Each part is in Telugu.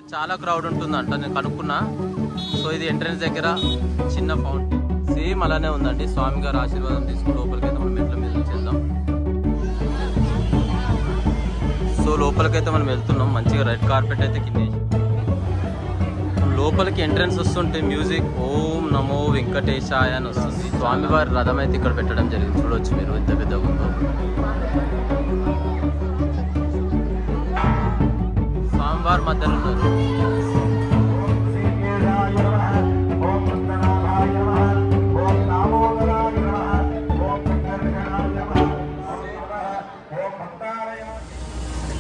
చాలా క్రౌడ్ ఉంటుందంట, నేను కనుక్కున్నా. సో ఇది ఎంట్రన్స్ దగ్గర చిన్న ఫౌంటైన్ సేమ్ అలానే ఉందండి. స్వామి గారు ఆశీర్వాదం తీసుకుని లోపలికైతే మనం మెట్ల మీద నుంచి వెళ్దాం. సో లోపలికైతే మనం వెళ్తున్నాం. మంచిగా రెడ్ కార్పెట్ అయితే కింద లోపలికి ఎంట్రన్స్ వస్తుంటే మ్యూజిక్ ఓం నమో వెంకటేశాయ అని వస్తుంది. స్వామివారి రథం అయితే ఇక్కడ పెట్టడం జరిగింది. చూడవచ్చు మీరు ఎంత పెద్దగా ఉందో. స్వామివారి మధ్యలో ఉన్నారు.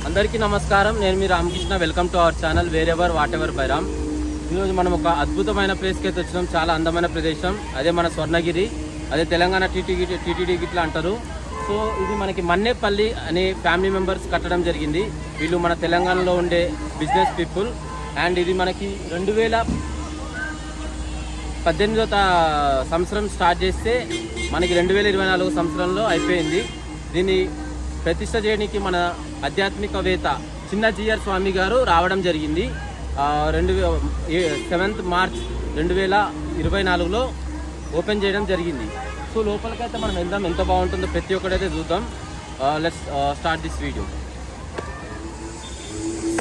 అందరికీ నమస్కారం, నేను మీ Ramakrishna. Welcome to our channel wherever whatever by Ram. ఈరోజు మనం ఒక అద్భుతమైన ప్లేస్కి అయితే వచ్చినాం. చాలా అందమైన ప్రదేశం. అదే మన స్వర్ణగిరి, అదే తెలంగాణ టీటీడీ గిట్లా అంటారు. సో ఇది మనకి మన్నేపల్లి అనే ఫ్యామిలీ మెంబర్స్ కట్టడం జరిగింది. వీళ్ళు మన తెలంగాణలో ఉండే బిజినెస్ పీపుల్. అండ్ ఇది మనకి 2018వ సంవత్సరం స్టార్ట్ చేస్తే మనకి 2024 సంవత్సరంలో అయిపోయింది. దీన్ని ప్రతిష్ట చేయడానికి మన ఆధ్యాత్మికవేత్త చిన్న జీఆర్ స్వామి గారు రావడం జరిగింది. 7th మార్చ్ 2024లో ఓపెన్ చేయడం జరిగింది. సో లోపలికైతే మనం వెళ్దాం. ఎంత బాగుంటుందో ప్రతి ఒక్కటైతే చూద్దాం. Let's start this video.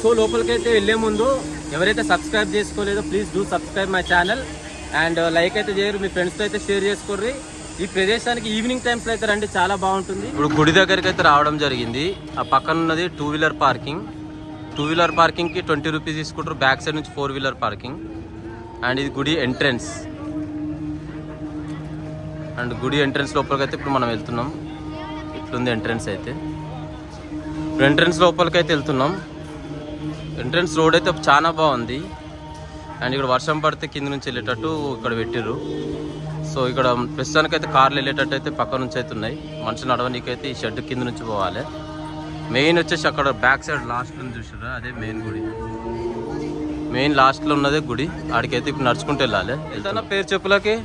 So లోపలికైతే వెళ్ళే ముందు ఎవరైతే సబ్స్క్రైబ్ చేసుకోలేదో please do subscribe my channel. And like అయితే చేయరు, మీ ఫ్రెండ్స్తో అయితే షేర్ చేసుకోర్రి. ఈ ప్రదేశానికి ఈవినింగ్ టైమ్స్లో అయితే రండి, చాలా బాగుంటుంది. ఇప్పుడు గుడి దగ్గరికి అయితే రావడం జరిగింది. ఆ పక్కన ఉన్నది 2-వీలర్ పార్కింగ్. 2-వీలర్ పార్కింగ్కి 20 రూపీస్ తీసుకుంటారు. బ్యాక్ సైడ్ నుంచి 4-వీలర్ పార్కింగ్. అండ్ ఇది గుడి ఎంట్రన్స్. అండ్ గుడి ఎంట్రన్స్ లోపలికి అయితే ఇప్పుడు మనం వెళ్తున్నాం. ఇట్లుంది ఎంట్రన్స్ అయితే. ఇప్పుడు ఎంట్రన్స్ లోపలికి అయితే వెళ్తున్నాం. ఎంట్రన్స్ రోడ్ అయితే చాలా బాగుంది. అండ్ ఇక్కడ వర్షం పడితే కింద నుంచి వెళ్ళేటట్టు ఇక్కడ పెట్టిర్రు. సో ఇక్కడ ప్రస్తుతానికి అయితే కార్లు వెళ్ళేటట్టు అయితే పక్క నుంచి అయితే ఉన్నాయి. మనుషులు నడవనీకైతే ఈ షెడ్ కింద నుంచి పోవాలి. మెయిన్ వచ్చేసి అక్కడ బ్యాక్ సైడ్ లాస్ట్లో చూసారా, అదే మెయిన్ గుడి. మెయిన్ లాస్ట్లో ఉన్నదే గుడి. ఆడికైతే ఇప్పుడు నడుచుకుంటూ వెళ్ళాలి. వెళ్తానా పేరు చెప్పులకి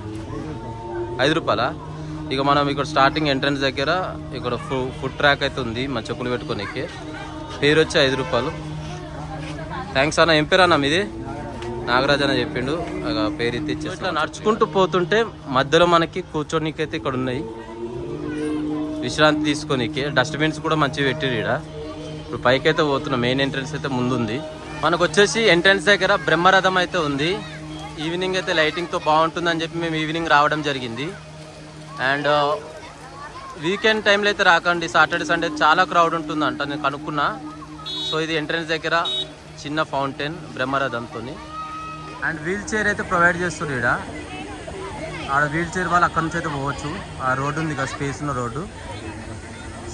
5 రూపాయలా. ఇక మనం ఇక్కడ స్టార్టింగ్ ఎంట్రన్స్ దగ్గర ఇక్కడ ఫుడ్ ట్రాక్ అయితే ఉంది, మన చెప్పులు పెట్టుకోనికి. పేరు వచ్చి 5 రూపాయలు. థ్యాంక్స్ అన్న. ఏం పేరు అన్న మీది? నాగరాజ్ అని చెప్పిండు. పేరు ఎత్తి ఇట్లా నడుచుకుంటూ పోతుంటే మధ్యలో మనకి కూర్చోనికి అయితే ఇక్కడ ఉన్నాయి, విశ్రాంతి తీసుకోనికి. డస్ట్బిన్స్ కూడా మంచిగా పెట్టిరు ఇక్కడ. ఇప్పుడు పైకి అయితే పోతున్నాం. మెయిన్ ఎంట్రన్స్ అయితే ముందుంది. మనకు వచ్చేసి ఎంట్రన్స్ దగ్గర బ్రహ్మరథం అయితే ఉంది. ఈవినింగ్ అయితే లైటింగ్తో బాగుంటుందని చెప్పి మేము ఈవినింగ్ రావడం జరిగింది. అండ్ వీకెండ్ టైంలో అయితే రాకండి, సాటర్డే సండే చాలా క్రౌడ్ ఉంటుందంట, నేను కనుక్కున్నా. సో ఇది ఎంట్రన్స్ దగ్గర చిన్న ఫౌంటైన్ బ్రహ్మరథంతో. అండ్ వీల్ చైర్ అయితే ప్రొవైడ్ చేస్తారు ఇక్కడ. ఆడ వీల్ చైర్ వాళ్ళు అక్కడ నుంచి అయితే పోవచ్చు. ఆ రోడ్డు ఉంది కదా, స్పేస్ ఉన్న రోడ్డు.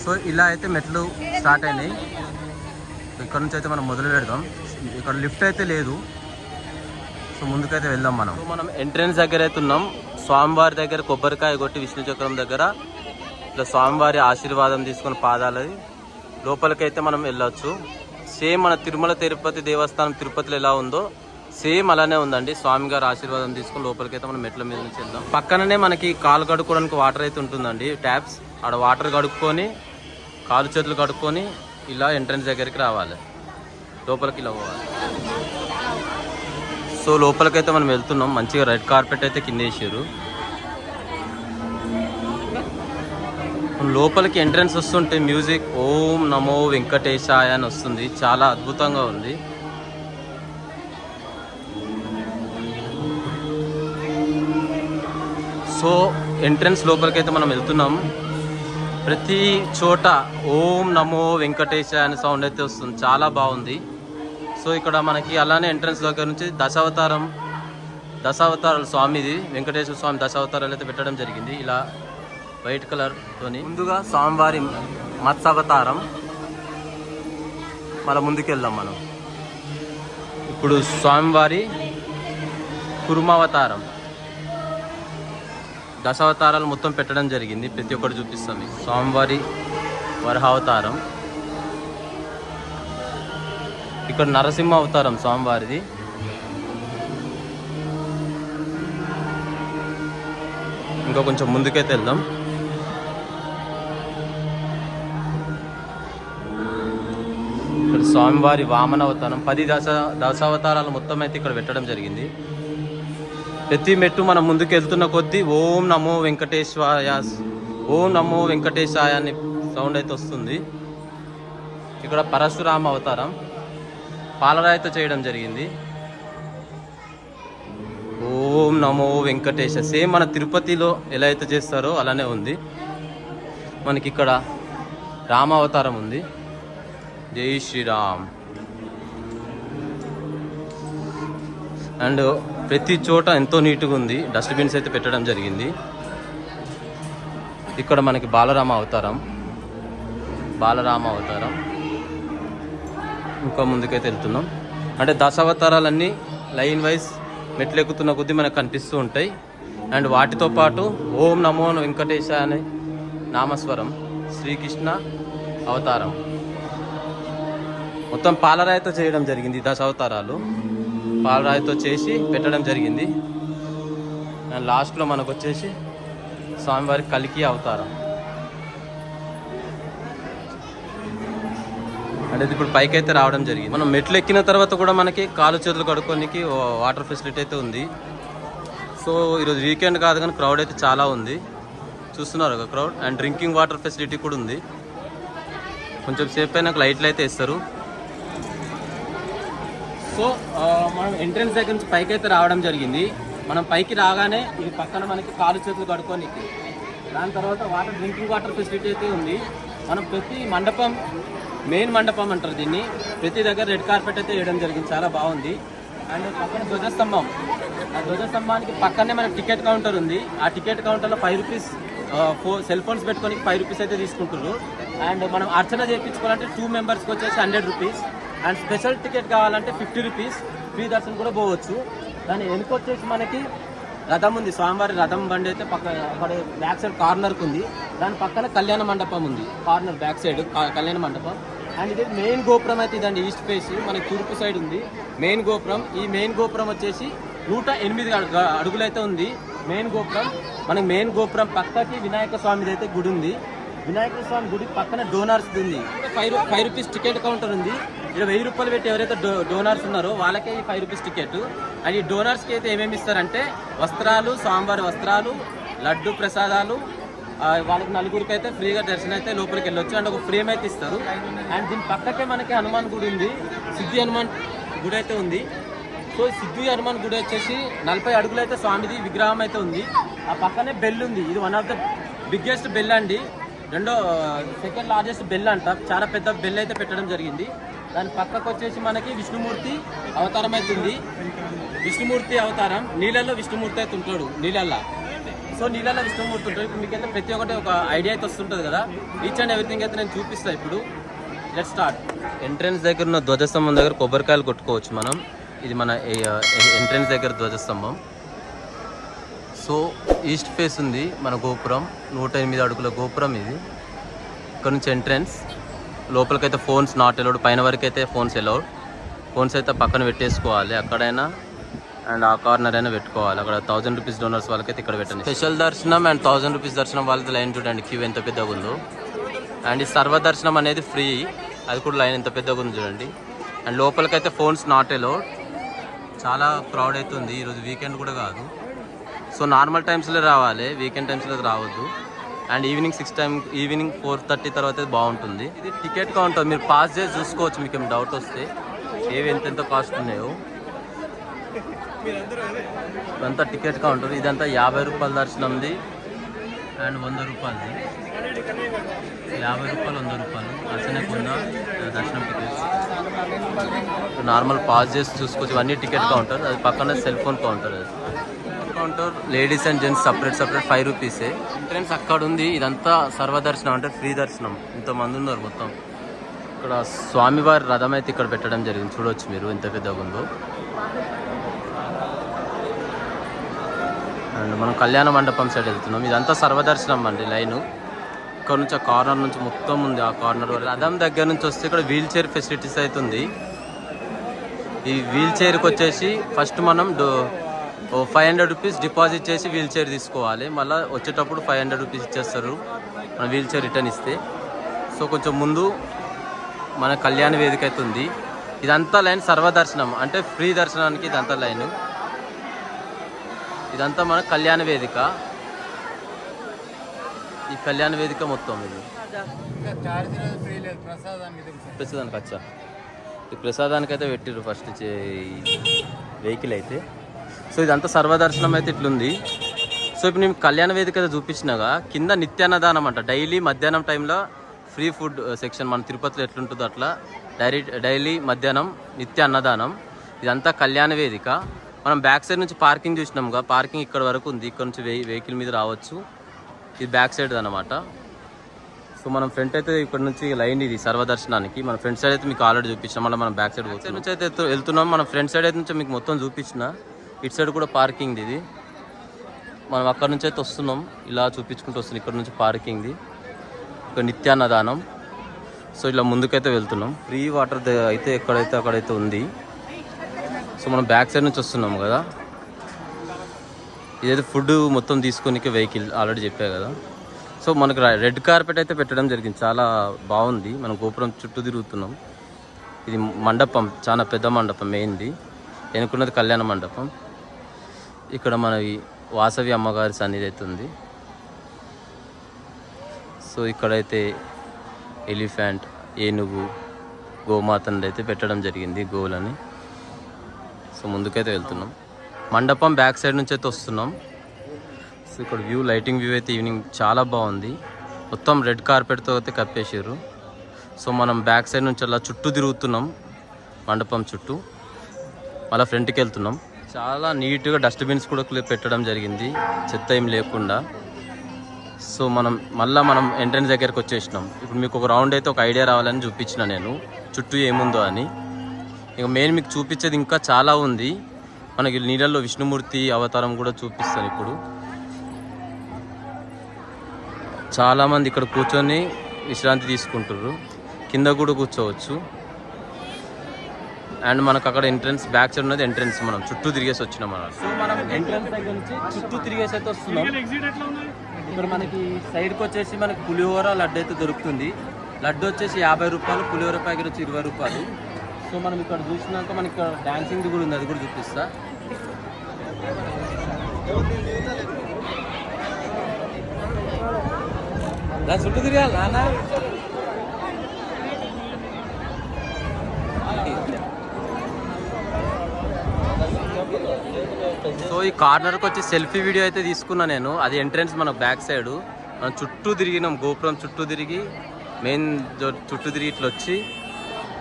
సో ఇలా అయితే మెట్లు స్టార్ట్ అయినాయి. ఇక్కడ నుంచి అయితే మనం మొదలు పెడదాం. ఇక్కడ లిఫ్ట్ అయితే లేదు. సో ముందుకైతే వెళ్దాం మనం. మనం ఎంట్రన్స్ దగ్గర అయితే ఉన్నాం. స్వామివారి దగ్గర కొబ్బరికాయ కొట్టి విష్ణు చక్రం దగ్గర ఇట్లా స్వామివారి ఆశీర్వాదం తీసుకుని పాదాలది లోపలికైతే మనం వెళ్ళొచ్చు. సేమ్ మన తిరుమల తిరుపతి దేవస్థానం తిరుపతిలో ఎలా ఉందో సేమ్ అలానే ఉందండి. స్వామి గారు ఆశీర్వాదం తీసుకుని లోపలికైతే మనం మెట్ల మీద నుంచి వెళ్దాం. పక్కననే మనకి కాలు కడుక్కోవడానికి వాటర్ అయితే ఉంటుందండి, ట్యాప్స్. ఆడ వాటర్ కడుక్కొని కాలు చేతులు కడుక్కొని ఇలా ఎంట్రన్స్ దగ్గరికి రావాలి, లోపలికి ఇలా పోవాలి. సో లోపలికైతే మనం వెళ్తున్నాం. మంచిగా రెడ్ కార్పెట్ అయితే కింద వేసారు. లోపలికి ఎంట్రన్స్ వస్తుంటే మ్యూజిక్ ఓం నమో వెంకటేశాయ అని వస్తుంది. చాలా అద్భుతంగా ఉంది. సో ఎంట్రన్స్ లోపలికైతే మనం వెళ్తున్నాం. ప్రతి చోట ఓం నమో వెంకటేశాయ అనే సౌండ్ అయితే వస్తుంది, చాలా బాగుంది. సో ఇక్కడ మనకి అలానే ఎంట్రన్స్ దగ్గర నుంచి దశావతారాలు స్వామిది, వెంకటేశ్వర స్వామి దశావతారాలు అయితే పెట్టడం జరిగింది. ఇలా వైట్ కలర్ తోని. ముందుగా స్వామివారి మత్స్యావతారం, మళ్ళీ ముందుకెళ్దాం మనం. ఇప్పుడు స్వామివారి కుర్మావతారం, దశావతారాలు మొత్తం పెట్టడం జరిగింది. ప్రతి ఒక్కటి చూపిస్తాం. స్వామివారి వరహావతారం, ఇక్కడ నరసింహ అవతారం స్వామివారిది. ఇంకా కొంచెం ముందుకైతే వెళ్దాం. స్వామివారి వామన అవతారం 10 దశావతారాలు మొత్తం అయితే ఇక్కడ పెట్టడం జరిగింది. ప్రతి మెట్టు మనం ముందుకు వెళ్తున్న కొద్దీ ఓం నమో వెంకటేశ్వరాయ, ఓం నమో వెంకటేశాయ అని సౌండ్ అయితే వస్తుంది. ఇక్కడ పరశురామ అవతారం పాలరాయితో చేయడం జరిగింది. ఓం నమో వెంకటేశ, సేమ్ మన తిరుపతిలో ఎలా అయితే చేస్తారో అలానే ఉంది. మనకి ఇక్కడ రామ అవతారం ఉంది. జై శ్రీరామ్. అండ్ ప్రతి చోట ఎంతో నీట్గా ఉంది. డస్ట్బిన్స్ అయితే పెట్టడం జరిగింది. ఇక్కడ మనకి బాలరామ అవతారం ఇంకా ముందుకైతే వెళ్తున్నాం. అంటే దశావతారాలన్నీ లైన్ వైజ్ మెట్లు ఎక్కుతున్న కొద్దీ మనకు కనిపిస్తూ ఉంటాయి. అండ్ వాటితో పాటు ఓం నమో వెంకటేశ అనే నామస్వరం శ్రీకృష్ణ అవతారం మొత్తం పాలరాయితో చేయడం జరిగింది. దశావతారాలు పాలరాయితో చేసి పెట్టడం జరిగింది. అండ్ లాస్ట్లో మనకు వచ్చేసి స్వామివారి కల్కి అవతారం. అంటే ఇప్పుడు పైకి అయితే రావడం జరిగింది. మనం మెట్లు ఎక్కిన తర్వాత కూడా మనకి కాలు చేతులు కడుక్కోనికి వాటర్ ఫెసిలిటీ అయితే ఉంది. సో ఈరోజు వీకెండ్ కాదు కానీ క్రౌడ్ అయితే చాలా ఉంది, చూస్తున్నారు ఒక crowd. And drinking water facility కూడా ఉంది. కొంచెం సేపు అయినాక లైట్లు అయితే ఇస్తారు. సో మనం ఎంట్రన్స్ దగ్గర నుంచి పైకి అయితే రావడం జరిగింది. మనం పైకి రాగానే ఇది పక్కన మనకి కాలు చేతులు కడుక్కోనికి, దాని తర్వాత డ్రింకింగ్ వాటర్ ఫెసిలిటీ అయితే ఉంది. మనం ప్రతి మండపం, మెయిన్ మండపం అంటారు దీన్ని, ప్రతి దగ్గర రెడ్ కార్పెట్ అయితే వేయడం జరిగింది, చాలా బాగుంది. అండ్ పక్కన ధ్వజస్తంభం, ఆ ధ్వజస్తంభానికి పక్కనే మనకి టికెట్ కౌంటర్ ఉంది. ఆ టికెట్ కౌంటర్లో 5 రూపీస్ సెల్ ఫోన్స్ పెట్టుకొని 5 రూపీస్ అయితే తీసుకుంటారు. అండ్ మనం అర్చన చేయించుకోవాలంటే 2 మెంబర్స్కి వచ్చేసి 100 రూపీస్. అండ్ స్పెషల్ టికెట్ కావాలంటే 50 రూపీస్. ఫ్రీ దర్శనం కూడా పోవచ్చు. దాని వెనుకొచ్చేసి మనకి రథం ఉంది, స్వామివారి రథం బండి అయితే అక్కడ బ్యాక్ సైడ్ కార్నర్కి ఉంది. దాని పక్కన కళ్యాణ మండపం ఉంది, కార్నర్ బ్యాక్ సైడ్ కళ్యాణ మండపం. అండ్ ఇది మెయిన్ గోపురం అయితే ఇదండి, ఈస్ట్ ఫేస్ మనకి తూర్పు సైడ్ ఉంది మెయిన్ గోపురం. ఈ మెయిన్ గోపురం వచ్చేసి 108 అడుగులు అయితే ఉంది మెయిన్ గోపురం. మనకి మెయిన్ గోపురం పక్కకి వినాయక స్వామిది అయితే గుడి ఉంది. వినాయక స్వామి గుడి పక్కన డోనార్స్ ఉంది. 5 రూపీస్ టికెట్ కౌంటర్ ఉంది. ఇక్కడ 1000 రూపాయలు పెట్టి ఎవరైతే డోనార్స్ ఉన్నారో వాళ్ళకే ఈ 5 రూపీస్ టికెట్. అండ్ ఈ డోనార్స్కి అయితే ఏమేమి ఇస్తారంటే వస్త్రాలు, స్వామివారి వస్త్రాలు, లడ్డు ప్రసాదాలు. వాళ్ళకి 4గురికి అయితే ఫ్రీగా దర్శనం అయితే లోపలికి వెళ్ళొచ్చు. అండ్ ఒక ఫ్రేమ్ అయితే ఇస్తారు. అండ్ దీని పక్కకే మనకి హనుమాన్ గుడి ఉంది, సిద్ధి హనుమాన్ గుడి అయితే ఉంది. సో సిద్ధి హనుమాన్ గుడి వచ్చేసి 40 అడుగులు అయితే స్వామిది విగ్రహం అయితే ఉంది. ఆ పక్కనే బెల్ ఉంది, ఇది one of the biggest bell అండి, సెకండ్ లార్జెస్ట్ బెల్ అంట. చాలా పెద్ద బెల్ అయితే పెట్టడం జరిగింది. దాని పక్కకు వచ్చేసి మనకి విష్ణుమూర్తి అవతారం అయితే ఉంది. విష్ణుమూర్తి అవతారం నీళ్ళల్లో విష్ణుమూర్తి అయితే ఉంటాడు, నీళ్ళల్లో. సో నీళ్ళల్లో విష్ణుమూర్తి ఉంటాడు. ఇప్పుడు మీకైతే ప్రతి ఒక్కటి ఒక ఐడియా అయితే వస్తుంటుంది కదా, ఈచ్ అండ్ ఎవ్రీథింగ్ అయితే నేను చూపిస్తాను. ఇప్పుడు లెట్ స్టార్ట్. ఎంట్రన్స్ దగ్గర ఉన్న ధ్వజస్తంభం దగ్గర కొబ్బరికాయలు కొట్టుకోవచ్చు మనం. ఇది మన ఎంట్రన్స్ దగ్గర ధ్వజస్తంభం. సో ఈస్ట్ ఫేస్ ఉంది మన గోపురం, 108 అడుగుల గోపురం ఇది. ఇక్కడ నుంచి ఎంట్రన్స్. లోపలికైతే ఫోన్స్ నాట్ అలౌడ్, పైన వరకు అయితే ఫోన్స్ అలౌడ్. ఫోన్స్ అయితే పక్కన పెట్టేసుకోవాలి అక్కడైనా, అండ్ ఆ కార్నర్ అయినా పెట్టుకోవాలి. అక్కడ 1000 రూపీస్ డోనర్స్ వాళ్ళకైతే ఇక్కడ పెట్టండి. స్పెషల్ దర్శనం అండ్ 1000 రూపీస్ దర్శనం వాళ్ళకి లైన్ చూడండి, క్యూ ఎంత పెద్దగా ఉందో. అండ్ ఈ సర్వ దర్శనం అనేది ఫ్రీ, అది కూడా లైన్ ఎంత పెద్దగా ఉంది చూడండి. అండ్ లోపలికైతే ఫోన్స్ నాట్ అలౌడ్. చాలా క్రౌడ్ అయితే ఉంది, ఈరోజు వీకెండ్ కూడా కాదు. సో నార్మల్ టైమ్స్లో రావాలి, వీకెండ్ టైమ్స్లో రావద్దు. అండ్ ఈవినింగ్ 4:30 తర్వాత బాగుంటుంది. ఇది టికెట్ కౌంటర్, మీరు పాస్ చేసి చూసుకోవచ్చు మీకు ఏం డౌట్ వస్తే, ఏవి ఎంతెంత కాస్ట్ ఉన్నాయో. ఇదంతా టికెట్ కౌంటర్. ఇదంతా 50 రూపాయల దర్శనంది అండ్ 100 రూపాయలది. 50 రూపాయలు 100 రూపాయలు అర్చనకున్న దర్శనం టికెట్స్. నార్మల్ పాస్ చేసి చూసుకోవచ్చు. ఇవన్నీ టికెట్ కౌంటర్, అది పక్కన సెల్ ఫోన్ కౌంటర్. అది counter ladies and gents separate 5 రూపీసే. ఎంట్రన్స్ అక్కడ ఉంది. ఇదంతా సర్వదర్శనం అంటే ఫ్రీ దర్శనం. ఇంతమంది ఉన్నారు మొత్తం. ఇక్కడ స్వామివారి రథం అయితే ఇక్కడ పెట్టడం జరిగింది, చూడవచ్చు మీరు ఎంత పెద్దగా ఉందో. అండ్ మనం కళ్యాణ మండపం సైడ్ వెళ్తున్నాం. ఇదంతా సర్వదర్శనం అండి లైను. ఇక్కడ నుంచి ఆ కార్నర్ నుంచి మొత్తం ఉంది, ఆ కార్నర్ వరకు. రథం దగ్గర నుంచి వస్తే ఇక్కడ వీల్ చైర్ ఫెసిలిటీస్ అయితే ఉంది. ఈ వీల్ చైర్కి వచ్చేసి ఫస్ట్ మనం 500 రూపీస్ డిపాజిట్ చేసి వీల్ చైర్ తీసుకోవాలి. మళ్ళీ వచ్చేటప్పుడు 500 రూపీస్ ఇచ్చేస్తారు మనం వీల్ చైర్ రిటర్న్ ఇస్తే. సో కొంచెం ముందు మన కళ్యాణ వేదిక అయితే ఉంది. ఇదంతా లైన్ సర్వదర్శనం అంటే ఫ్రీ దర్శనానికి ఇదంతా లైన్. ఇదంతా మన కళ్యాణ వేదిక. ఈ కళ్యాణ వేదిక మొత్తం ఇది ప్రసాదానికి వచ్చా ఈ ప్రసాదానికి అయితే పెట్టిర్రు ఫస్ట్ వెహికల్ అయితే. సో ఇదంతా సర్వదర్శనం అయితే ఇట్లుంది. సో ఇప్పుడు నేను కళ్యాణ వేదిక అయితే చూపించినాగా, కింద నిత్యాన్నదానం అంట. డైలీ మధ్యాహ్నం టైంలో ఫ్రీ ఫుడ్ సెక్షన్ మన తిరుపతిలో ఎట్లుంటుందో అట్లా డైలీ మధ్యాహ్నం నిత్య అన్నదానం. ఇదంతా కళ్యాణ వేదిక. మనం బ్యాక్ సైడ్ నుంచి పార్కింగ్ చూసినాముగా, పార్కింగ్ ఇక్కడ వరకు ఉంది. ఇక్కడ నుంచి వెహికల్ మీద రావచ్చు. ఇది బ్యాక్ సైడ్ అనమాట. సో మనం ఫ్రంట్ అయితే ఇక్కడ నుంచి లైన్ ఇది సర్వదర్శనానికి. మన ఫ్రంట్ సైడ్ అయితే మీకు ఆల్రెడీ చూపించాం. మళ్ళీ మనం బ్యాక్ సైడ్ నుంచి అయితే వెళ్తున్నాం. మనం ఫ్రంట్ సైడ్ అయితే నుంచి మీకు మొత్తం చూపించిన. ఇటు సైడ్ కూడా పార్కింగ్ ఇది. మనం అక్కడ నుంచి అయితే వస్తున్నాం, ఇలా చూపించుకుంటూ వస్తున్నాం. ఇక్కడ నుంచి పార్కింగ్ది, ఇక్కడ నిత్యాన్నదానం. సో ఇలా ముందుకైతే వెళ్తున్నాం. ఫ్రీ వాటర్ అయితే ఎక్కడైతే అక్కడైతే ఉంది. సో మనం బ్యాక్ సైడ్ నుంచి వస్తున్నాం కదా. ఇదైతే ఫుడ్ మొత్తం తీసుకొని వెహికల్ ఆల్రెడీ చెప్పా కదా. సో మనకు రెడ్ కార్పెట్ అయితే పెట్టడం జరిగింది, చాలా బాగుంది. మనం గోపురం చుట్టూ తిరుగుతున్నాం. ఇది మండపం, చాలా పెద్ద మండపం మెయిన్ది. ఎన్నుకున్నది కళ్యాణ మండపం. ఇక్కడ మనవి వాసవి అమ్మగారి సన్నిధి అయితే ఉంది. సో ఇక్కడైతే ఎలిఫెంట్, ఏనుగు, గోమాతను అయితే పెట్టడం జరిగింది, గోలని. సో ముందుకైతే వెళ్తున్నాం. మండపం బ్యాక్ సైడ్ నుంచి అయితే వస్తున్నాం. సో ఇక్కడ వ్యూ, లైటింగ్ వ్యూ అయితే ఈవినింగ్ చాలా బాగుంది. మొత్తం రెడ్ కార్పెట్తో అయితే కప్పేసారు. సో మనం బ్యాక్ సైడ్ నుంచి అలా చుట్టూ తిరుగుతున్నాం, మండపం చుట్టూ. మళ్ళీ ఫ్రంట్కి వెళ్తున్నాం. చాలా నీట్గా డస్ట్బిన్స్ కూడా పెట్టడం జరిగింది, చెత్త ఏం లేకుండా. సో మనం ఎంట్రన్స్ దగ్గరికి వచ్చేసినాం. ఇప్పుడు మీకు ఒక రౌండ్ అయితే ఒక ఐడియా రావాలని చూపించిన నేను, చుట్టూ ఏముందో అని. ఇక మెయిన్ మీకు చూపించేది ఇంకా చాలా ఉంది. మనకి నీళ్ళల్లో విష్ణుమూర్తి అవతారం కూడా చూపిస్తాను. ఇప్పుడు చాలామంది ఇక్కడ కూర్చొని విశ్రాంతి తీసుకుంటారు. కింద కూడా కూర్చోవచ్చు. అండ్ మనకు అక్కడ ఎంట్రన్స్ బ్యాక్ సైడ్ ఉన్నది ఎంట్రన్స్. మనం చుట్టూ తిరిగేసి వచ్చినాం అన్నమాట. సో మనం ఎంట్రన్స్ దగ్గర నుంచి చుట్టూ తిరిగేసి అయితే వస్తున్నాం. ఇక్కడ మనకి సైడ్కి వచ్చేసి మనకి పులిహోర లడ్డు అయితే దొరుకుతుంది. లడ్డు వచ్చేసి 50 రూపాయలు, పులిహోర ప్యాకెట్ వచ్చి 20 రూపాయలు. సో మనం ఇక్కడ చూసినాక మనకి ఇక్కడ డాన్సింగ్ది కూడా ఉంది, అది కూడా చూపిస్తా. చుట్టూ తిరగాలి నాన్న. సో ఈ కార్నర్కి వచ్చి సెల్ఫీ వీడియో అయితే తీసుకున్నా నేను. అది ఎంట్రన్స్ మన బ్యాక్ సైడ్. మనం చుట్టూ తిరిగినాం, గోపురం చుట్టూ తిరిగి మెయిన్ చుట్టూ తిరిగి ఇట్లా వచ్చి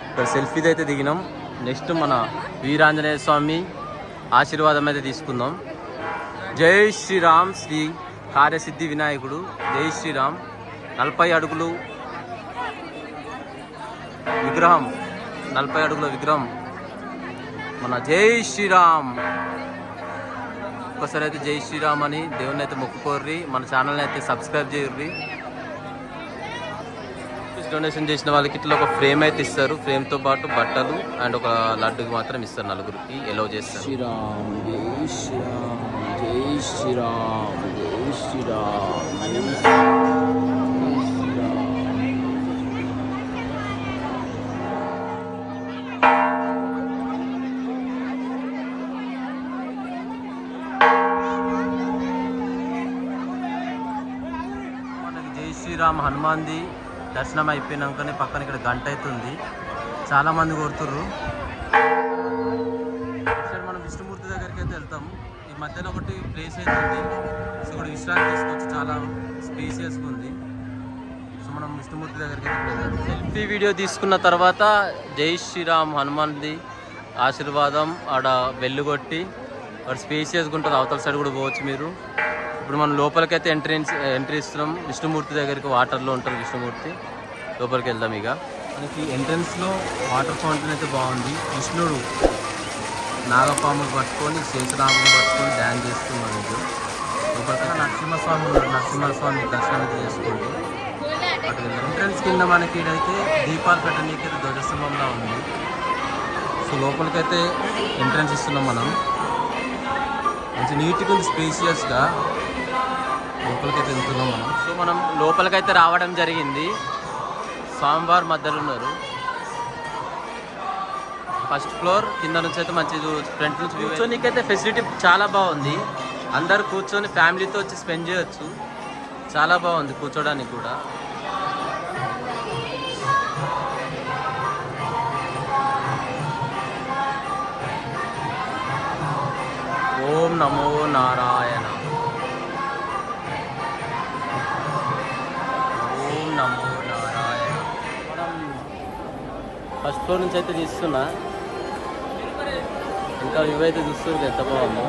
ఇక్కడ సెల్ఫీది అయితే దిగినాం. నెక్స్ట్ మన వీరాంజనేయ స్వామి ఆశీర్వాదం అయితే తీసుకుందాం. జై శ్రీరామ్, శ్రీ కార్యసిద్ధి వినాయకుడు, జై శ్రీరామ్. 40 అడుగులు విగ్రహం, 40 అడుగుల విగ్రహం మన జై శ్రీరామ్. ఒక్కసారి అయితే జై శ్రీరామ్ అని దేవుని అయితే మొక్కుకోర్రి. మన ఛానల్ని అయితే సబ్స్క్రైబ్ చేయర్రి. డొనేషన్ చేసిన వాళ్ళకి ఇట్లా ఒక ఫ్రేమ్ అయితే ఇస్తారు. ఫ్రేమ్తో పాటు బట్టలు అండ్ ఒక లడ్డుకి మాత్రం ఇస్తారు, నలుగురికి ఎలో చేస్తారు. శ్రీరామ్, జై శ్రీరామ్, జై శ్రీరామ్, జై శ్రీరామ్. శ్రీరామ్ హనుమాన్ది దర్శనం అయిపోయినాకనే పక్కన ఇక్కడ గంట అవుతుంది, చాలామంది కొడుతుర్రు. ఇక్కడ మనం విష్ణుమూర్తి దగ్గరికి అయితే వెళ్తాం. ఈ మధ్యలో ఒకటి ప్లేస్ అయితే ఉంది. సో ఇక్కడ విశ్రాంతి తీసుకోవచ్చు, చాలా స్పేసియస్గా ఉంది. సో మనం విష్ణుమూర్తి దగ్గరికి అయితే సెల్ఫీ వీడియో తీసుకున్న తర్వాత జై శ్రీరామ్ హనుమాన్ది ఆశీర్వాదం ఆడ వెల్లుగొట్టి అక్కడ స్పేసియస్గా ఉంటుంది. అవతల సైడ్ కూడా పోవచ్చు మీరు. ఇప్పుడు మనం లోపలికైతే ఎంట్రీ ఇస్తున్నాం. విష్ణుమూర్తి దగ్గరికి వాటర్లో ఉంటారు విష్ణుమూర్తి. లోపలికి వెళ్దాం. ఇక మనకి ఎంట్రన్స్లో వాటర్ ఫౌంటైన్ అయితే బాగుంది. విష్ణుడు నాగపాములు పట్టుకొని, శేషనాగం పట్టుకొని డ్యాన్స్ చేస్తున్నాడు. ఇది లోపలికి నరసింహస్వామి ఉన్నారు. నరసింహస్వామి దర్శనం అయితే చేసుకోండి. అటు ఎంట్రన్స్ కింద మనకి ఇదైతే దీపాలు పెట్టడానికి అయితే ధ్వజస్తంభంలా ఉంది. సో లోపలికైతే ఎంట్రన్స్ ఇస్తున్నాం మనం. మంచి నీట్గా ఉంది, స్పేసియస్గా. లోపలికైతే వెళ్తున్నాం మనం. సో మనం లోపలికైతే రావడం జరిగింది. స్వామివారి మధ్యలో ఉన్నారు. ఫస్ట్ ఫ్లోర్ కింద నుంచి అయితే మంచి ఫ్రంట్ నుంచి కూర్చోనికైతే ఫెసిలిటీ చాలా బాగుంది. అందరు కూర్చొని ఫ్యామిలీతో వచ్చి స్పెండ్ చేయొచ్చు. చాలా బాగుంది కూర్చోడానికి కూడా. ఓం నమో నారాయణ. ఓం నమో నారాయణ. ఫస్ట్ ఫ్లోర్ నుంచి అయితే తీస్తున్నా. ఇంకా ఇవైతే చూస్తుంది ఎంత బాగుందో.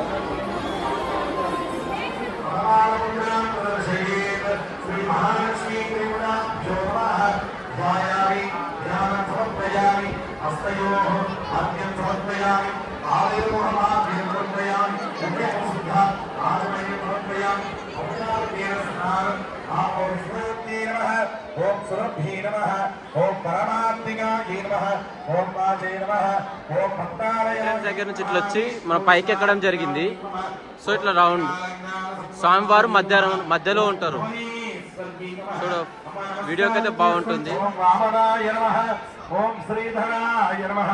ఓం సురభి నమః. ఓం పరమాత్మికాయ నమః. ఓం వాచే నమః. ఓం భక్తాలయ దగ్గర నుంచి ఇట్లా వచ్చి మనం పైకి ఎక్కడం జరిగింది. సో ఇట్లా రౌండ్ స్వామివారు మధ్యలో ఉంటారు. చూడ వీడియోకి అయితే బాగుంటుంది. ఓం వామనాయ నమః. ఓం శ్రీధరాయ నమః.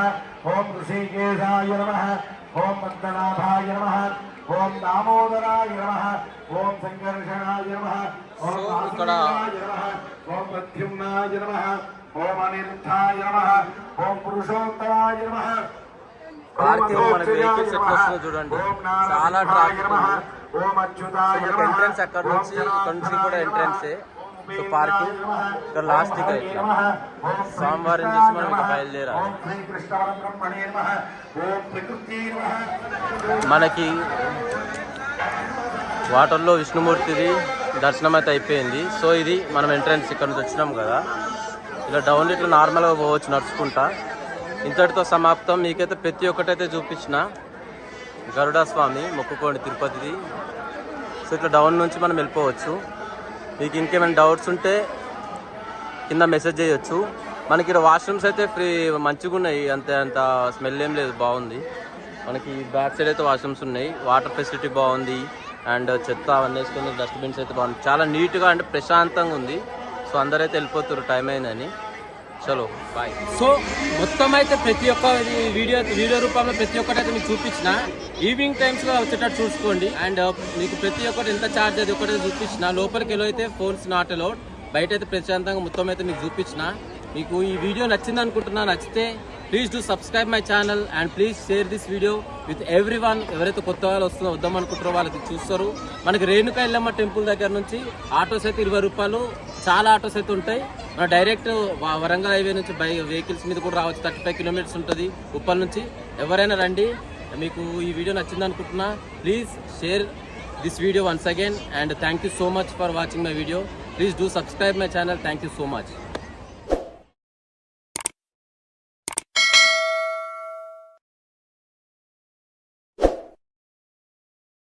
ఓం ఋషికేశాయ నమః. ఓం పద్మనాభాయ నమః. ఓం దామోదరాయ నమః. ఓం సంకర్షణాయ నమః. ఓం వాసుదేవాయ నమః. ఓం ప్రద్యుమ్నాయ నమః. ఓం అనిరుద్ధాయ నమః. ఓం పురుషోత్తమాయ నమః. పార్కింగ్ మన వెహికల్స్ ఎట్లా వస్తుందో చూడండి. చాలా ట్రాఫిక్ ఉంది. ఓం అచ్యుతాయ నమః. ఎంట్రన్స్ అక్కడ నుంచి కూడా ఎంట్రన్సే. సో పార్కింగ్ ఇక్కడ లాస్ట్ ఇక ఇట్లా స్వామివారిని చూసి మనం ఇక బయలుదేరాలి. మనకి వాటర్లో విష్ణుమూర్తిది దర్శనం అయితే అయిపోయింది. సో ఇది మనం ఎంట్రన్స్ ఇక్కడ నుంచి వచ్చినాం కదా. ఇలా డౌన్ ఇట్లా నార్మల్గా పోవచ్చు నడుచుకుంటా. ఇంతటితో సమాప్తం. మీకైతే ప్రతి ఒక్కటైతే చూపించిన గరుడా స్వామి మొక్కుకోండి తిరుపతిది. సో ఇట్లా డౌన్ నుంచి మనం వెళ్ళిపోవచ్చు. మీకు ఇంకేమైనా డౌట్స్ ఉంటే కింద మెసేజ్ చేయొచ్చు. మనకి ఇక్కడ వాష్రూమ్స్ అయితే ఫ్రీ మంచిగా ఉన్నాయి. అంత స్మెల్ ఏం లేదు, బాగుంది. మనకి బ్యాక్ సైడ్ అయితే వాష్రూమ్స్ ఉన్నాయి. వాటర్ ఫెసిలిటీ బాగుంది. అండ్ చెత్త అవన్నీ వేసుకుని డస్ట్బిన్స్ అయితే బాగుంది. చాలా నీట్గా అంటే ప్రశాంతంగా ఉంది. సో అందరైతే వెళ్ళిపోతారు టైం అయిందని. చలో బాయ్. సో మొత్తం అయితే ప్రతి ఒక్క వీడియో రూపంలో ప్రతి ఒక్కటి అయితే మీకు చూపించిన. ఈవినింగ్ టైమ్స్లో వచ్చేటట్టు చూసుకోండి. అండ్ మీకు ప్రతి ఒక్కటి ఎంత ఛార్జ్ అది ఒకటి చూపించిన. లోపలికి ఎలా అయితే ఫోన్స్ నాట్ అలౌడ్. బయట అయితే ప్రశాంతంగా మొత్తం అయితే మీకు చూపించిన. మీకు ఈ వీడియో నచ్చింది అనుకుంటున్నా. నచ్చితే please do subscribe my channel and please share this video with every one. ఎవరైతే కొత్త వాళ్ళు వద్దామనుకుంటారో వాళ్ళకి చూస్తారు. మనకి రేణుకా ఎల్లమ్మ టెంపుల్ దగ్గర నుంచి ఆటోస్ అయితే 20 రూపాయలు. చాలా ఆటోస్ అయితే ఉంటాయి. మన డైరెక్ట్ వరంగల్ హైవే నుంచి వెహికల్స్ మీద కూడా రావచ్చు. 35 కిలోమీటర్స్ ఉంటుంది ఉప్పల్ నుంచి. ఎవరైనా రండి. మీకు ఈ వీడియో నచ్చింది అనుకుంటున్నా. Please share this video once again and thank you so much for watching my video. Please do subscribe my channel. Thank you so much.